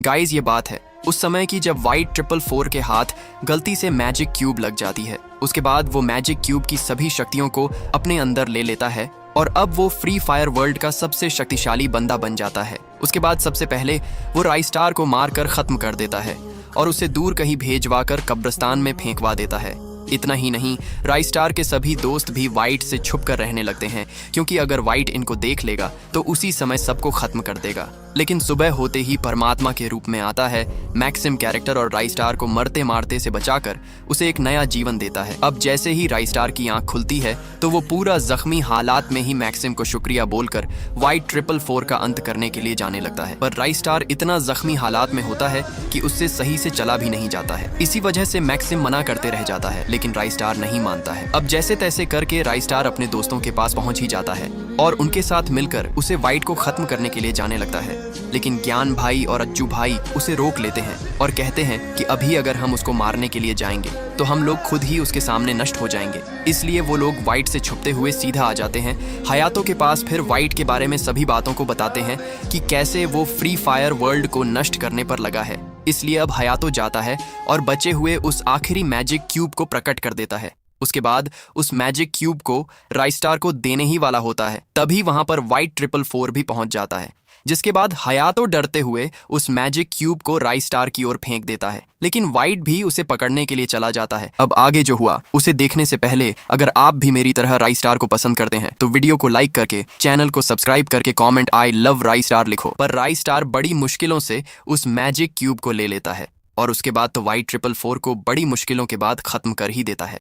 Guys ये बात है उस समय की जब वाइट 444 के हाथ गलती से मैजिक क्यूब लग जाती है। उसके बाद वो मैजिक क्यूब की सभी शक्तियों को अपने अंदर ले लेता है और अब वो फ्री फायर वर्ल्ड का सबसे शक्तिशाली बंदा बन जाता है। उसके बाद सबसे पहले वो राइस्टार को मारकर खत्म कर देता है और उसे दूर कहीं भेजवा कर कब्रिस्तान में फेंकवा देता है। इतना ही नहीं, राइस्टार के सभी दोस्त भी वाइट से छुप कर रहने लगते हैं, क्योंकि अगर वाइट इनको देख लेगा तो उसी समय सबको खत्म कर देगा। लेकिन सुबह होते ही परमात्मा के रूप में आता है मैक्सिम कैरेक्टर और राइस्टार को मरते मारते से बचाकर उसे एक नया जीवन देता है। अब जैसे ही राइस्टार की आंख खुलती है तो वो पूरा जख्मी हालात में ही मैक्सिम को शुक्रिया बोलकर वाइट 444 का अंत करने के लिए जाने लगता है। पर राइस्टार इतना जख्मी हालात में होता है कि उससे सही से चला भी नहीं जाता है। इसी वजह से मैक्सिम मना करते रह जाता है, लेकिन राइस्टार नहीं मानता है। अब जैसे तैसे करके राइस्टार अपने दोस्तों के पास पहुंच ही जाता है और उनके साथ मिलकर उसे वाइट को खत्म करने के लिए जाने लगता है। लेकिन ज्ञान भाई और अज्जू भाई उसे रोक लेते हैं और कहते हैं कि अभी अगर हम उसको मारने के लिए जाएंगे तो हम लोग खुद ही उसके सामने नष्ट हो जाएंगे। इसलिए वो लोग वाइट से छुपते हुए सीधा आ जाते हैं हयातो के पास। फिर वाइट के बारे में सभी बातों को बताते हैं कि कैसे वो फ्री फायर वर्ल्ड को नष्ट करने पर लगा है। इसलिए अब हयातो जाता है और बचे हुए उस आखिरी मैजिक क्यूब को प्रकट कर देता है। उसके बाद उस मैजिक क्यूब को राइस्टार को देने ही वाला होता है, तभी वहां पर वाइट 444 भी पहुंच जाता है। जिसके बाद हयातो डरते हुए उस मैजिक क्यूब को राइस्टार की ओर फेंक देता है, लेकिन वाइट भी उसे पकड़ने के लिए चला जाता है। अब आगे जो हुआ उसे देखने से पहले अगर आप भी मेरी तरह राइस्टार को पसंद करते हैं तो वीडियो को लाइक करके चैनल को सब्सक्राइब करके कमेंट आई लव राइस्टार लिखो। पर राइस्टार बड़ी मुश्किलों से उस मैजिक क्यूब को ले लेता है और उसके बाद तो वाइट 444 को बड़ी मुश्किलों के बाद खत्म कर ही देता है।